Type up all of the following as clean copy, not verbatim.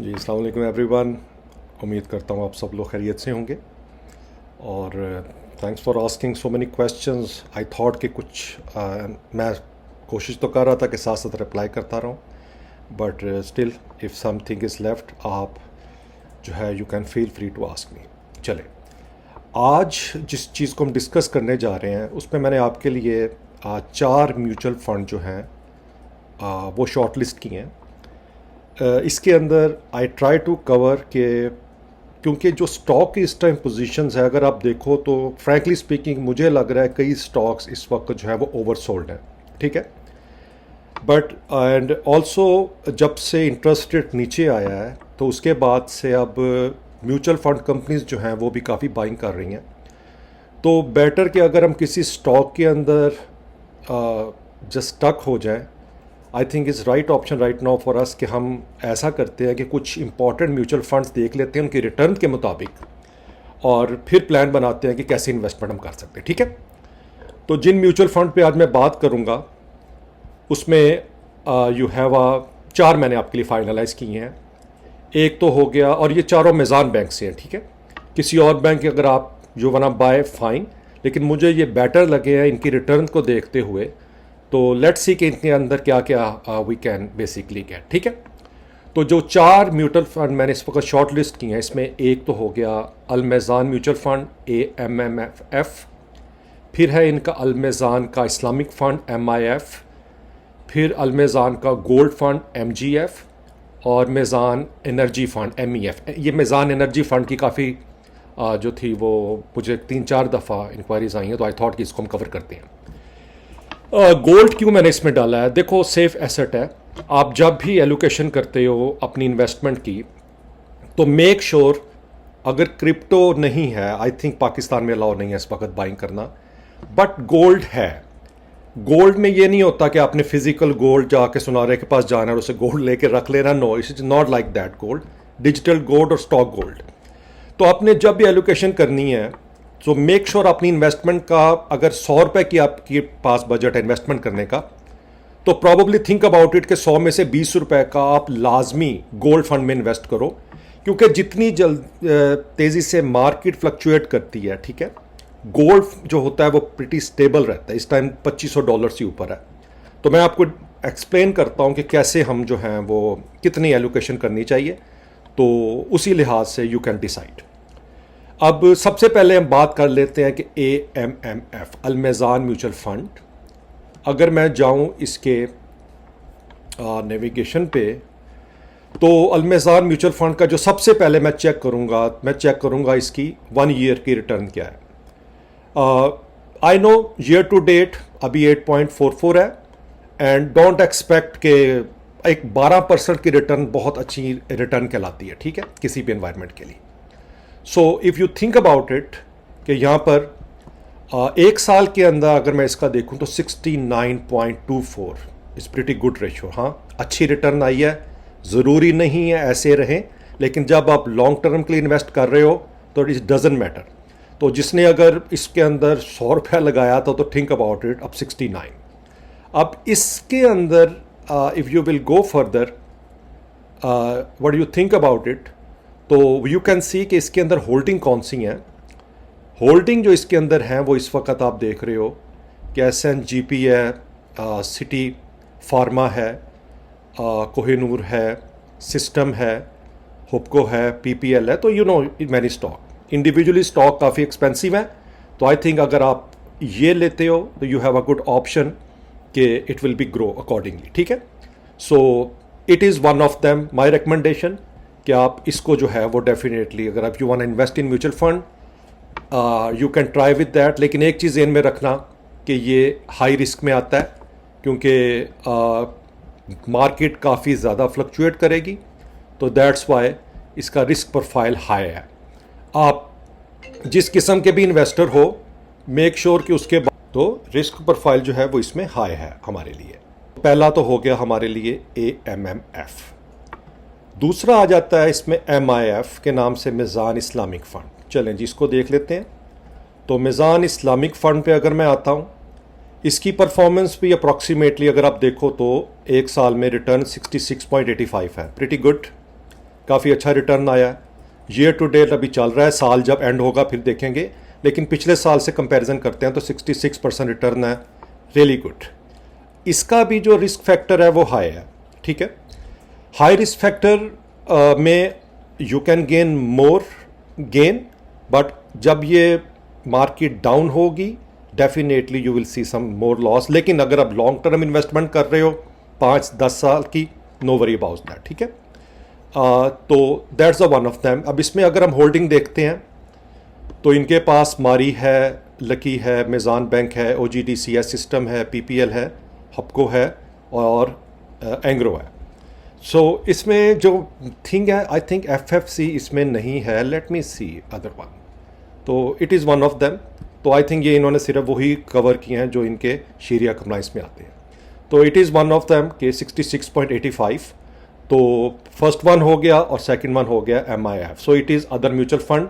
जी अस्सलाम वालेकुम एवरीवन। उम्मीद करता हूँ आप सब लोग खैरियत से होंगे और thanks for asking so many questions. I thought कि कुछ मैं कोशिश तो कर रहा था कि साथ साथ रिप्लाई करता रहूँ, but still if something is left आप जो है you can feel free to ask me. चले, आज जिस चीज़ को हम डिस्कस करने जा रहे हैं उसमें मैंने आपके लिए चार म्यूचुअल फंड जो हैं वो शॉर्ट लिस्ट किए हैं। इसके अंदर आई ट्राई टू कवर के, क्योंकि जो स्टॉक की इस टाइम पोजीशंस है अगर आप देखो तो फ्रैंकली स्पीकिंग मुझे लग रहा है कई स्टॉक्स इस वक्त जो है वो ओवरसोल्ड हैं, ठीक है। बट एंड ऑल्सो जब से इंटरेस्ट रेट नीचे आया है तो उसके बाद से अब म्यूचुअल फंड कंपनीज जो हैं वो भी काफ़ी बाइंग कर रही हैं। तो बेटर कि अगर हम किसी स्टॉक के अंदर जस्ट स्टक हो जाएं, I think is right option right now for us कि हम ऐसा करते हैं कि कुछ इंपॉर्टेंट म्यूचुअल फंड्स देख लेते हैं उनकी रिटर्न के मुताबिक और फिर प्लान बनाते हैं कि कैसे इन्वेस्टमेंट हम कर सकते हैं, ठीक है। तो जिन म्यूचुअल फंड पे आज मैं बात करूंगा उसमें यू हैव चार मैंने आपके लिए फाइनलाइज किए हैं। एक तो हो गया, और ये चारों मेज़ान बैंक से हैं, ठीक है। किसी और बैंक के अगर आप जो वना बाय फाइन, लेकिन मुझे ये बेटर लगे हैं इनकी रिटर्न को देखते हुए। तो लेट्स सी कि इनके अंदर क्या क्या वी कैन बेसिकली गेट, ठीक है। तो जो चार म्यूचुअल फंड मैंने इस वक्त शॉर्ट लिस्ट किए हैं, इसमें एक तो हो गया अलमेज़ान म्यूचुअल फंड AMMF, फिर है इनका अलमेज़ान का इस्लामिक फंड MIF, फिर अलमेज़ान का गोल्ड फंड MGF और मेज़ान एनर्जी फंड MEF। ये मेज़ान एनर्जी फंड की काफ़ी जो थी वो मुझे 3-4 दफ़ा इंक्वायरीज आई हैं, तो आई थॉट कि इसको हम कवर करते हैं। गोल्ड क्यों मैंने इसमें डाला है? देखो, सेफ एसेट है। आप जब भी एलोकेशन करते हो अपनी इन्वेस्टमेंट की तो मेक श्योर अगर क्रिप्टो नहीं है, आई थिंक पाकिस्तान में अलाउ नहीं है इस वक्त बाइंग करना, बट गोल्ड है। गोल्ड में ये नहीं होता कि आपने फिजिकल गोल्ड जाके सुनारे के पास जाना है और उसे गोल्ड लेके रख लेना। No, it is not like that. Gold, digital gold और स्टॉक गोल्ड। तो आपने जब भी एलोकेशन करनी है तो मेक श्योर अपनी इन्वेस्टमेंट का, अगर 100 रुपये की आपके पास बजट है इन्वेस्टमेंट करने का, तो प्रॉबली थिंक अबाउट इट कि 100 में से 20 रुपये का आप लाजमी गोल्ड फंड में इन्वेस्ट करो, क्योंकि जितनी जल्द तेज़ी से मार्केट फ्लक्चुएट करती है, ठीक है, गोल्ड जो होता है वो प्रिटी स्टेबल रहता है। इस टाइम $2500 से ऊपर है। तो मैं आपको एक्सप्लेन करता हूँ कि कैसे हम जो हैं वो कितनी एलोकेशन करनी चाहिए, तो उसी लिहाज से यू कैन डिसाइड। अब सबसे पहले हम बात कर लेते हैं कि AMMF अलमेज़ान म्यूचुअल फंड। अगर मैं जाऊं इसके नेविगेशन पे, तो अलमेज़ान म्यूचुअल फंड का जो सबसे पहले मैं चेक करूंगा इसकी 1 ईयर की रिटर्न क्या है। I know year to date अभी 8.44 है, एंड डोंट एक्सपेक्ट के एक 12% की रिटर्न बहुत अच्छी रिटर्न कहलाती है, ठीक है, किसी भी एनवायरनमेंट के लिए। So if you think about it कि यहाँ पर एक साल के अंदर अगर मैं इसका देखूँ तो 69.24 इज़ प्रिटी गुड रेशो। हाँ, अच्छी रिटर्न आई है। ज़रूरी नहीं है ऐसे रहें, लेकिन जब आप लॉन्ग टर्म के लिए इन्वेस्ट कर रहे हो तो इट डजेंट मैटर। तो जिसने अगर इसके अंदर 100 रुपया लगाया था तो थिंक अबाउट इट, अब 69। अब इसके अंदर if you will go further, what you think about it, तो यू कैन सी कि इसके अंदर होल्डिंग कौन सी हैं। होल्डिंग जो इसके अंदर हैं वो इस वक्त आप देख रहे हो कि SNGP है, सिटी फार्मा है, कोहिनूर है, सिस्टम है, हुपको है, PPL है। तो you know many stock, individually stock काफ़ी एक्सपेंसिव है। तो आई थिंक अगर आप ये लेते हो तो you have a good option कि it will be grow accordingly, ठीक है। So it is one of them my recommendation कि आप इसको जो है वो डेफिनेटली, अगर आप you want invest in mutual fund, you can try with that. लेकिन एक चीज़ ध्यान में रखना कि ये हाई रिस्क में आता है, क्योंकि मार्केट काफ़ी ज़्यादा फ्लक्चुएट करेगी। तो दैट्स वाई इसका रिस्क प्रोफाइल हाई है। आप जिस किस्म के भी इन्वेस्टर हो, मेक श्योर कि उसके बाद तो रिस्क प्रोफाइल जो है वो इसमें हाई है हमारे लिए। पहला तो हो गया हमारे लिए AMMF। दूसरा आ जाता है इसमें MIF के नाम से, मेज़ान इस्लामिक फ़ंड। चलें जी, इसको देख लेते हैं। तो मेज़ान इस्लामिक फ़ंड पे अगर मैं आता हूँ, इसकी परफॉर्मेंस भी अप्रॉक्सीमेटली अगर आप देखो तो एक साल में रिटर्न 66.85 है, प्रिटी गुड। काफ़ी अच्छा रिटर्न आया है। ईयर टू डेट अभी चल रहा है, साल जब एंड होगा फिर देखेंगे, लेकिन पिछले साल से कंपैरिजन करते हैं तो 66% रिटर्न है, रियली गुड। इसका भी जो रिस्क फैक्टर है वो हाई है, ठीक है। हाई रिस्क फैक्टर में you can gain more gain, but जब ये मार्केट डाउन होगी definitely you will see some more loss. लेकिन अगर आप लॉन्ग टर्म इन्वेस्टमेंट कर रहे हो 5-10 साल की, नो वरी अबाउट दैट, ठीक है। तो that's a one of them. अब इसमें अगर हम होल्डिंग देखते हैं तो इनके पास मारी है, लकी है, मेज़ान बैंक है, OGDCS सिस्टम है, PPL है, हपको है और एंग्रो है। सो इसमें जो थिंग है, आई थिंक FFC इसमें नहीं है। लेट मी सी अदर वन, तो it is one of them. तो आई थिंक ये इन्होंने सिर्फ वही कवर किए हैं जो इनके शरिया कंप्लाइंस में आते हैं। तो it is one of them के 66.85। तो फर्स्ट वन हो गया और सेकंड वन हो गया MIF। So it is other mutual fund,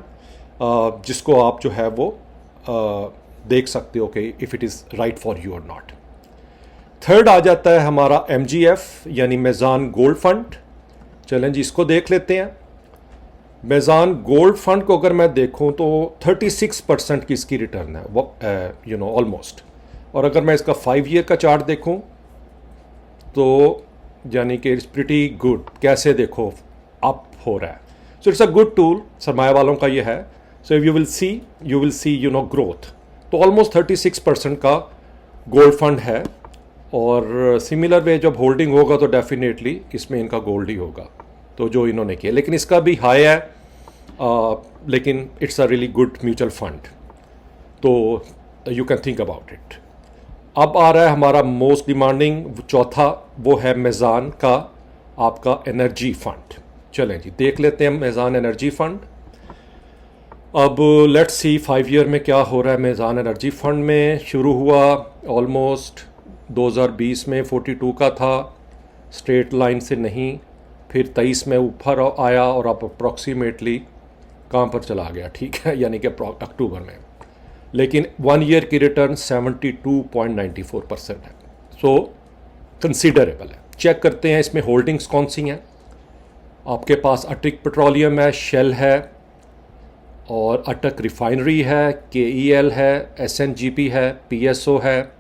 जिसको आप जो है वो देख सकते हो कि if it is right for you और नॉट। थर्ड आ जाता है हमारा MGF यानी मेज़ान गोल्ड फंड। चलें जी, इसको देख लेते हैं। मेज़ान गोल्ड फंड को अगर मैं देखूं तो 36% की इसकी रिटर्न है, वो ऑलमोस्ट। और अगर मैं इसका 5 ईयर का चार्ट देखूं तो यानी कि इट्स प्रिटी गुड। कैसे देखो, अप हो रहा है। So it's a good tool, सरमाया वालों का ये है। So you will see growth. तो ऑलमोस्ट 36% का गोल्ड फंड है। और सिमिलर वे जब होल्डिंग होगा तो डेफिनेटली इसमें इनका गोल्ड ही होगा, तो जो इन्होंने किया। लेकिन इसका भी हाई है, लेकिन it's a really good mutual fund, तो you can think about it. अब आ रहा है हमारा मोस्ट डिमांडिंग चौथा, वो है मेज़ान का आपका एनर्जी फंड। चलें जी, देख लेते हैं मेज़ान एनर्जी फंड। अब लेट्स सी 5 ईयर में क्या हो रहा है मेज़ान एनर्जी फंड में। शुरू हुआ ऑलमोस्ट 2020 में 42 का था, स्ट्रेट लाइन से नहीं, फिर 23 में ऊपर आया और अब अप्रॉक्सीमेटली कहाँ पर चला गया, ठीक है, यानी कि अक्टूबर में। लेकिन 1 ईयर की रिटर्न 72.94% है। सो कंसीडरेबल है। चेक करते हैं इसमें होल्डिंग्स कौन सी हैं। आपके पास अटक पेट्रोलियम है, शेल है और अटक रिफाइनरी है, KEL है, SNGP है, PSO है,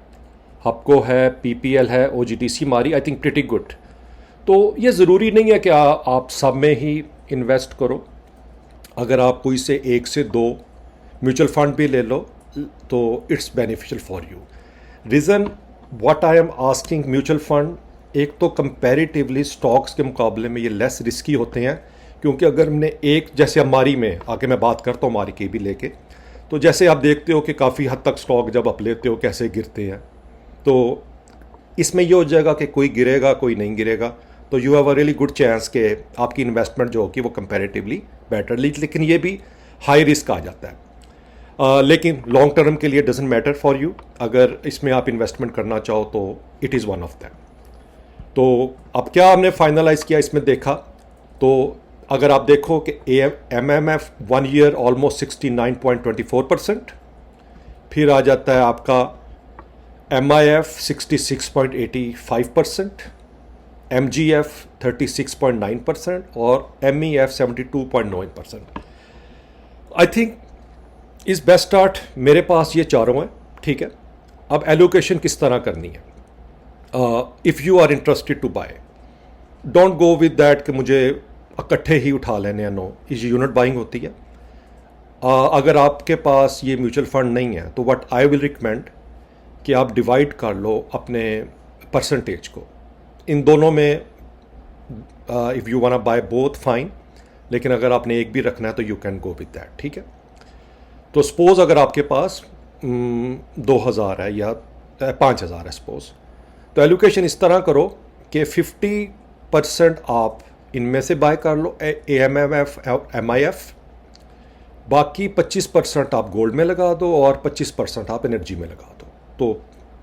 हपको है, PPL है, OGDC मारी। I think pretty good. तो ये ज़रूरी नहीं है कि आप सब में ही इन्वेस्ट करो। अगर आप कोई से 1 से 2 म्यूचुअल फंड भी ले लो तो it's beneficial for you. Reason what I am asking mutual fund, एक तो कंपैरेटिवली स्टॉक्स के मुकाबले में ये लेस रिस्की होते हैं, क्योंकि अगर हमने एक, जैसे हमारी में आके मैं बात करता हूँ हमारी की भी लेके, तो जैसे आप देखते हो कि काफ़ी हद तक स्टॉक जब आप लेते हो कैसे गिरते हैं, तो इसमें ये हो जाएगा कि कोई गिरेगा कोई नहीं गिरेगा, तो you have a really good chance कि आपकी इन्वेस्टमेंट जो होगी वो कंपैरेटिवली बेटर। लेकिन ये भी हाई रिस्क आ जाता है। लेकिन लॉन्ग टर्म के लिए डजेंट मैटर फॉर यू। अगर इसमें आप इन्वेस्टमेंट करना चाहो तो it is one of them. तो अब क्या हमने फाइनलाइज किया, इसमें देखा तो अगर आप देखो कि MMF 1 ईयर ऑलमोस्ट 69.24%, फिर आ जाता है आपका MIF 66.85%, MGF 36.9% और MEF 72.9%। आई थिंक इस बेस्ट स्टार्ट मेरे पास ये चारों हैं, ठीक है। अब एलोकेशन किस तरह करनी है। If you are interested to buy, don't go with that कि मुझे इकट्ठे ही उठा लेने हैं। नो, इस यूनिट बाइंग होती है। अगर आपके पास ये म्यूचुअल फंड नहीं है तो व्हाट आई विल रिकमेंड कि आप डिवाइड कर लो अपने परसेंटेज को इन दोनों में। If you want by both fine, लेकिन अगर आपने एक भी रखना है तो you can go with that, ठीक है। तो सपोज़ अगर आपके पास 2000 है या 5000 है सपोज़, तो एलोकेशन इस तरह करो कि 50% आप इनमें से बाय कर लो, AMMF MIF, बाकी 25% आप गोल्ड में लगा दो और 25% आप एनर्जी में लगा दो। तो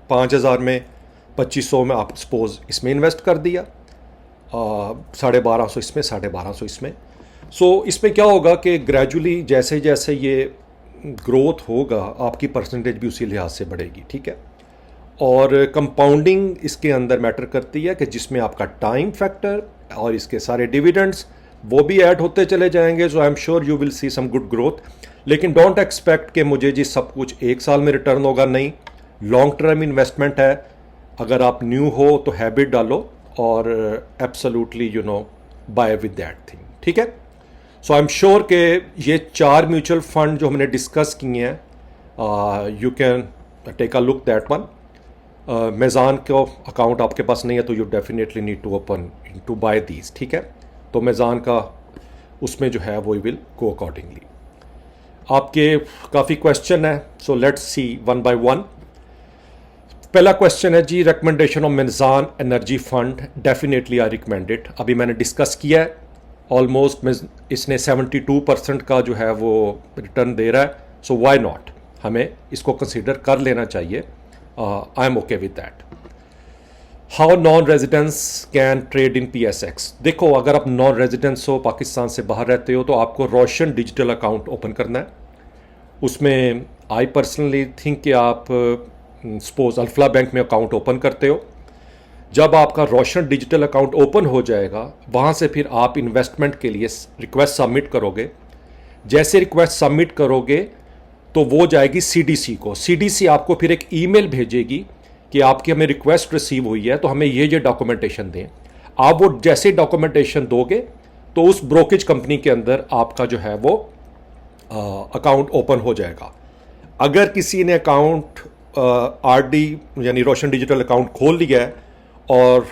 5000 में 2500 में आप सपोज़ इसमें इन्वेस्ट कर दिया, 1250 इसमें, 1250 इसमें। सो इसमें क्या होगा कि ग्रेजुअली जैसे जैसे ये ग्रोथ होगा आपकी परसेंटेज भी उसी लिहाज से बढ़ेगी, ठीक है। और कंपाउंडिंग इसके अंदर मैटर करती है कि जिसमें आपका टाइम फैक्टर और इसके सारे डिविडेंड्स वो भी ऐड होते चले जाएंगे, so I am sure you will see some good growth. लेकिन डोंट एक्सपेक्ट कि मुझे जी सब कुछ एक साल में रिटर्न होगा, नहीं, लॉन्ग टर्म इन्वेस्टमेंट है। अगर आप न्यू हो तो हैबिट डालो और absolutely you know buy with that thing, ठीक है। सो आई एम श्योर कि ये 4 म्यूचुअल फंड जो हमने डिस्कस किए हैं, you can take a look that one. Meezan का अकाउंट आपके पास नहीं है तो you definitely need to open to buy these, ठीक है। तो मेज़ान का उसमें जो है वो विल गो अकॉर्डिंगली। आपके काफ़ी क्वेश्चन है, so let's see one by one. पहला क्वेश्चन है जी, recommendation of Meezan energy fund. Definitely I recommend it. अभी मैंने डिस्कस किया है, ऑलमोस्ट इसने 72% का जो है वो रिटर्न दे रहा है, सो व्हाई नॉट, हमें इसको कंसिडर कर लेना चाहिए। आई am okay with that. How non residence can trade in PSX। देखो, अगर आप नॉन रेजिडेंस हो, पाकिस्तान से बाहर रहते हो, तो आपको रोशन डिजिटल अकाउंट ओपन करना है। उसमें आई पर्सनली थिंक कि आप सपोज अल्फला बैंक में अकाउंट ओपन करते हो। जब आपका रोशन डिजिटल अकाउंट ओपन हो जाएगा, वहाँ से फिर आप इन्वेस्टमेंट के लिए रिक्वेस्ट सबमिट करोगे। जैसे रिक्वेस्ट सबमिट करोगे तो वो जाएगी CDC को। CDC आपको फिर एक ईमेल भेजेगी कि आपकी हमें रिक्वेस्ट रिसीव हुई है, तो हमें ये डॉक्यूमेंटेशन दें। आप वो जैसे डॉक्यूमेंटेशन दोगे तो उस ब्रोकेज कंपनी के अंदर आपका जो है वो अकाउंट ओपन हो जाएगा। अगर किसी ने अकाउंट RD यानी रोशन डिजिटल अकाउंट खोल लिया है और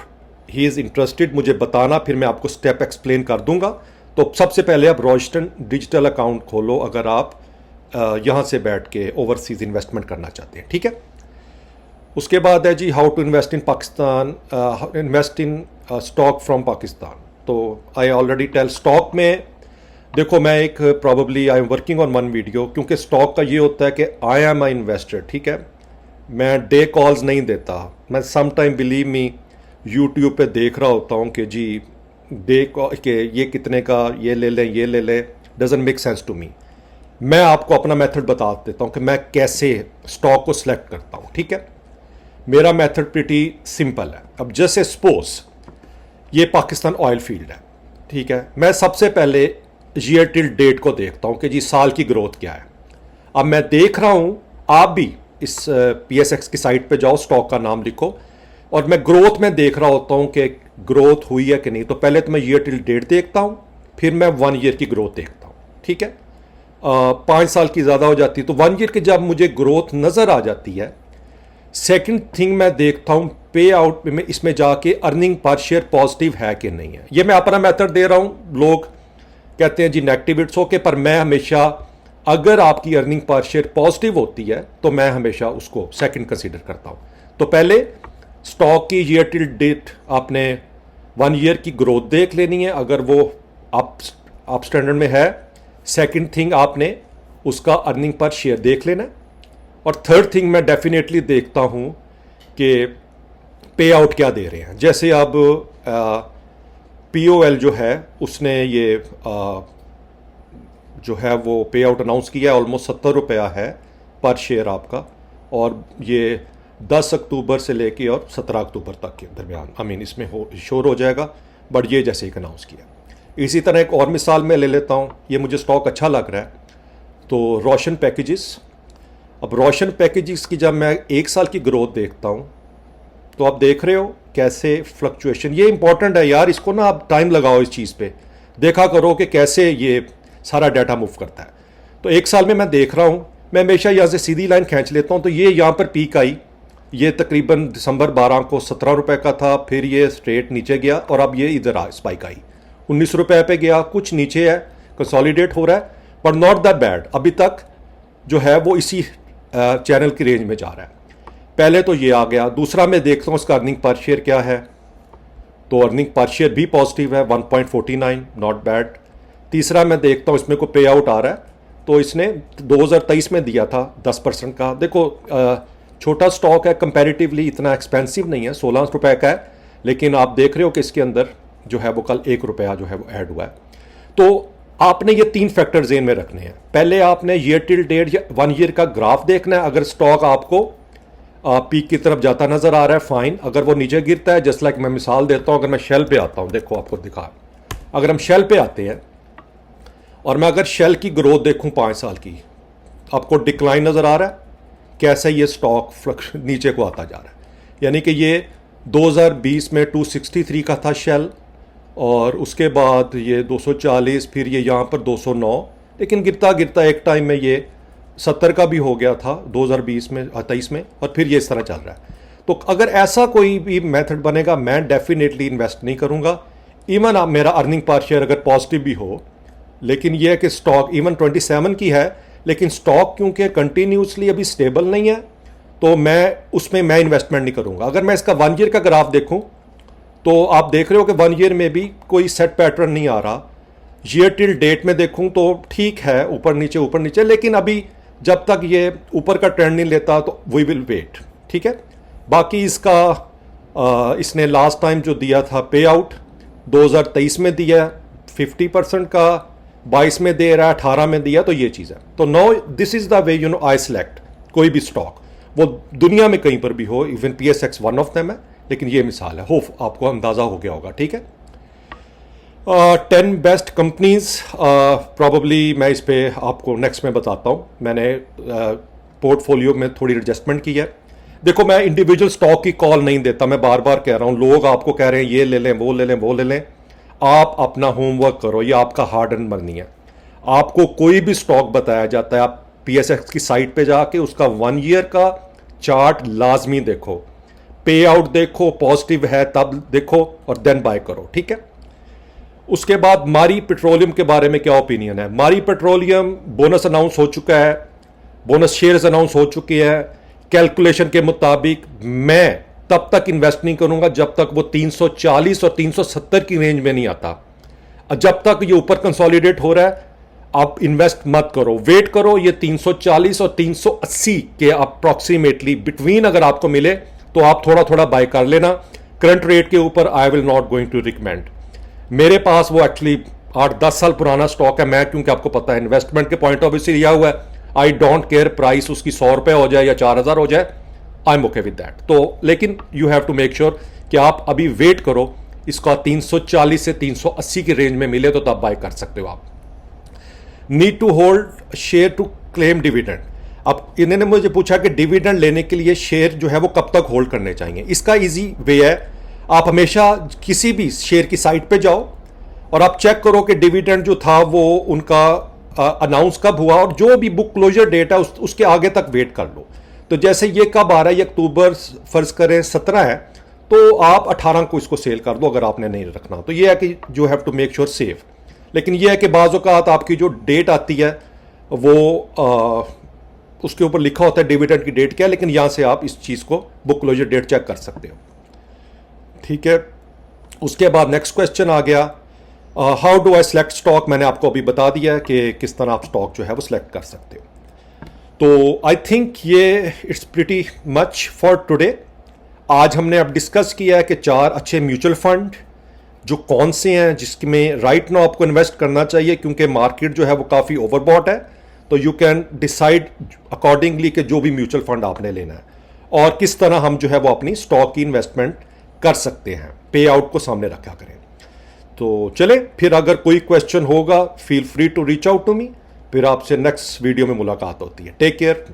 ही इज़ इंटरेस्टेड, मुझे बताना, फिर मैं आपको स्टेप एक्सप्लेन कर दूंगा। तो सबसे पहले आप रोशन डिजिटल अकाउंट खोलो अगर आप यहाँ से बैठ के ओवरसीज़ इन्वेस्टमेंट करना चाहते हैं, ठीक है। उसके बाद है जी, how to invest in Pakistan, invest in stock from Pakistan. तो आई ऑलरेडी टेल, स्टॉक में देखो, मैं एक probably I am working on one video, क्योंकि स्टॉक का ये होता है कि आई एम आई इन्वेस्टर, ठीक है। मैं डे कॉल्स नहीं देता। मैं some time, believe me, YouTube पे देख रहा होता हूँ कि जी डे कॉल के ये कितने का, ये ले लें, ये ले लें, doesn't make sense to me. मैं आपको अपना मेथड बता देता हूँ कि मैं कैसे स्टॉक को सिलेक्ट करता हूँ, ठीक है। मेरा मेथड प्रिटी सिंपल है। अब जैसे सपोज ये पाकिस्तान ऑयल फील्ड है, ठीक है। मैं सबसे पहले ईयर टिल डेट को देखता हूँ कि जी साल की ग्रोथ क्या है। अब मैं देख रहा हूँ, आप भी इस PSX की साइट पे जाओ, स्टॉक का नाम लिखो, और मैं ग्रोथ में देख रहा होता हूँ कि ग्रोथ हुई है कि नहीं। तो पहले तो मैं ईयर टिल डेट देखता हूँ, फिर मैं 1 ईयर की ग्रोथ देखता हूँ, ठीक है। 5 साल की ज़्यादा हो जाती है, तो 1 ईयर की जब मुझे ग्रोथ नज़र आ जाती है, सेकंड थिंग मैं देखता हूँ पे आउट में, इसमें जाके अर्निंग पर शेयर पॉजिटिव है कि नहीं है। ये मैं अपना मेथड दे रहा हूँ। लोग कहते हैं जी नेगेटिव, इट्स ओके, पर मैं हमेशा, अगर आपकी अर्निंग पर शेयर पॉजिटिव होती है तो मैं हमेशा उसको सेकंड कंसीडर करता हूँ। तो पहले स्टॉक की ईयर टिल डेट आपने 1 ईयर की ग्रोथ देख लेनी है, अगर वो अप स्टैंडर्ड में है। सेकंड थिंग, आपने उसका अर्निंग पर शेयर देख लेना है। और थर्ड थिंग, मैं डेफिनेटली देखता हूँ कि पे आउट क्या दे रहे हैं। जैसे अब POL जो है, उसने ये जो है वो पे आउट अनाउंस किया है, ऑलमोस्ट 70 रुपया है पर शेयर आपका, और ये 10 अक्टूबर से लेके और 17 अक्टूबर तक के दरमियान इसमें श्योर हो जाएगा। बट ये जैसे एक अनाउंस किया। इसी तरह एक और मिसाल मैं ले लेता हूँ, ये मुझे स्टॉक अच्छा लग रहा है, तो रोशन पैकेजेस। अब रोशन पैकेजेस की जब मैं 1 साल की ग्रोथ देखता हूँ, तो आप देख रहे हो कैसे फ्लक्चुएशन, ये इंपॉर्टेंट है यार, इसको ना आप टाइम लगाओ, इस चीज़ पे देखा करो कि कैसे ये सारा डाटा मूव करता है। तो 1 साल में मैं देख रहा हूँ, मैं हमेशा यहाँ से सीधी लाइन खींच लेता हूँ। तो ये यहाँ पर पीक आई, ये तकरीबन दिसंबर 12 को 17 रुपये का था, फिर ये स्ट्रेट नीचे गया और अब ये इधर आ स्पाइक आई, 19 रुपये पे गया, कुछ नीचे है, कंसोलिडेट हो रहा है, पर नॉट दैट बैड। अभी तक जो है वो इसी चैनल की रेंज में जा रहा है। पहले तो ये आ गया। दूसरा मैं देखता हूँ इसका अर्निंग पर शेयर क्या है, तो अर्निंग पर शेयर भी पॉजिटिव है, 1.49, नॉट बैड। तीसरा मैं देखता हूँ इसमें को पे आउट आ रहा है, तो इसने 2023 में दिया था 10% का। देखो छोटा स्टॉक है, कंपैरेटिवली इतना एक्सपेंसिव नहीं है, 16 रुपये का है, लेकिन आप देख रहे हो कि इसके अंदर जो है वो कल 1 रुपया जो है वो ऐड हुआ है। तो आपने ये 3 फैक्टर जेन में रखने हैं। पहले आपने ईयर टिल डेट या 1 ईयर का ग्राफ देखना है। अगर स्टॉक आपको पीक की तरफ जाता नजर आ रहा है, फाइन। अगर वो नीचे गिरता है, जस्ट लाइक मैं मिसाल देता हूँ, अगर मैं शेल पे आता हूँ, देखो आपको दिखा, अगर हम शेल पे आते हैं और मैं अगर शेल की ग्रोथ देखूं 5 साल की, आपको डिक्लाइन नज़र आ रहा है, कैसे ये स्टॉक नीचे को आता जा रहा है। यानी कि ये 2020 में 263 का था शेल, और उसके बाद ये 240, फिर ये यहाँ पर 209, लेकिन गिरता गिरता एक टाइम में ये 70 का भी हो गया था 2020 में 23 में, और फिर ये इस तरह चल रहा है। तो अगर ऐसा कोई भी मेथड बनेगा, मैं डेफिनेटली इन्वेस्ट नहीं करूँगा। इवन आप मेरा अर्निंग पर शेयर अगर पॉजिटिव भी हो, लेकिन यह है कि स्टॉक इवन 27 की है, लेकिन स्टॉक क्योंकि कंटिन्यूसली अभी स्टेबल नहीं है, तो मैं उसमें मैं इन्वेस्टमेंट नहीं करूँगा। अगर मैं इसका 1 ईयर का ग्राफ देखूँ तो आप देख रहे हो कि 1 ईयर में भी कोई सेट पैटर्न नहीं आ रहा। ईयर टिल डेट में देखूँ तो ठीक है, ऊपर नीचे, लेकिन अभी जब तक ये ऊपर का ट्रेंड नहीं लेता तो वी विल वेट। ठीक है। बाकी इसका इसने लास्ट टाइम जो दिया था पे आउट 2023 में दिया 50% का, 22 में दे रहा है, 18 में दिया, तो ये चीज़ है। तो no this is the way you know I select कोई भी स्टॉक, वो दुनिया में कहीं पर भी हो, even PSX one of them है, लेकिन ये मिसाल है। होप आपको अंदाज़ा हो गया होगा। ठीक है। 10 बेस्ट कंपनीज प्रॉबली मैं इस पे आपको नेक्स्ट में बताता हूँ। मैंने पोर्टफोलियो में थोड़ी एडजस्टमेंट की है। देखो, मैं इंडिविजुअल स्टॉक की कॉल नहीं देता, मैं बार बार कह रहा हूँ। लोग आपको कह रहे हैं ये ले लें, वो ले लें, वो ले लें। आप अपना होमवर्क करो, ये आपका हार्ड अर्न मनी है। आपको कोई भी स्टॉक बताया जाता है, आप PSX की साइट पे जाके उसका 1 ईयर का चार्ट लाजमी देखो, पे आउट देखो, पॉजिटिव है तब देखो, और देन बाय करो। ठीक है। उसके बाद मारी पेट्रोलियम के बारे में क्या ओपिनियन है? मारी पेट्रोलियम बोनस अनाउंस हो चुका है, बोनस शेयर्स अनाउंस हो चुके हैं। कैलकुलेशन के मुताबिक मैं तब तक इन्वेस्ट नहीं करूंगा जब तक वो 340 और 370 की रेंज में नहीं आता। जब तक ये ऊपर कंसोलिडेट हो रहा है, आप इन्वेस्ट मत करो, वेट करो। ये 340 और 380 के अप्रॉक्सीमेटली बिटवीन अगर आपको मिले तो आप थोड़ा थोड़ा बाय कर लेना। करंट रेट के ऊपर I will not going to recommend. मेरे पास वो एक्चुअली 8-10 साल पुराना स्टॉक है। मैं, क्योंकि आपको पता है इन्वेस्टमेंट के पॉइंट ऑफ व्यू से लिया हुआ है, आई डोंट केयर प्राइस उसकी 100 रुपये हो जाए या 4000 हो जाए, I am okay with that. तो लेकिन you have to make sure कि आप अभी वेट करो, इसका 340 से 380 की रेंज में मिले तो तब बाय कर सकते हो आप। Need to hold share to claim dividend. अब इन्होंने मुझे पूछा कि डिविडेंड लेने के लिए शेयर जो है वो कब तक होल्ड करने चाहिए। इसका इजी वे है, आप हमेशा किसी भी शेयर की साइट पे जाओ और आप चेक करो कि डिविडेंड जो था वो उनका अनाउंस कब हुआ, और जो भी बुक क्लोजर डेट है उसके आगे तक वेट कर लो। तो जैसे ये कब आ रहा है, ये अक्टूबर फर्ज करें 17 है, तो आप 18 को इसको सेल कर दो अगर आपने नहीं रखना। तो ये है कि you have to make sure safe. लेकिन ये है कि बाज़ औक़ात आपकी जो डेट आती है वो उसके ऊपर लिखा होता है डिविडेंड की डेट क्या है, लेकिन यहाँ से आप इस चीज़ को बुक क्लोजर डेट चेक कर सकते हो। ठीक है। उसके बाद नेक्स्ट क्वेश्चन आ गया, how do I select stock. मैंने आपको अभी बता दिया है कि किस तरह आप स्टॉक जो है वो सिलेक्ट कर सकते हो। तो आई थिंक ये it's pretty much for today. आज हमने अब डिस्कस किया है कि 4 अच्छे म्यूचुअल फंड जो कौन से हैं जिसमें राइट नाउ आपको इन्वेस्ट करना चाहिए, क्योंकि मार्केट जो है वो काफ़ी ओवरबॉट है। तो यू कैन डिसाइड अकॉर्डिंगली कि जो भी म्यूचुअल फंड आपने लेना है, और किस तरह हम जो है वो अपनी स्टॉक की इन्वेस्टमेंट कर सकते हैं। पे आउट को सामने रखा करें। तो चले फिर, अगर कोई क्वेश्चन होगा feel free to reach out to me. फिर आपसे नेक्स्ट वीडियो में मुलाकात होती है। Take care.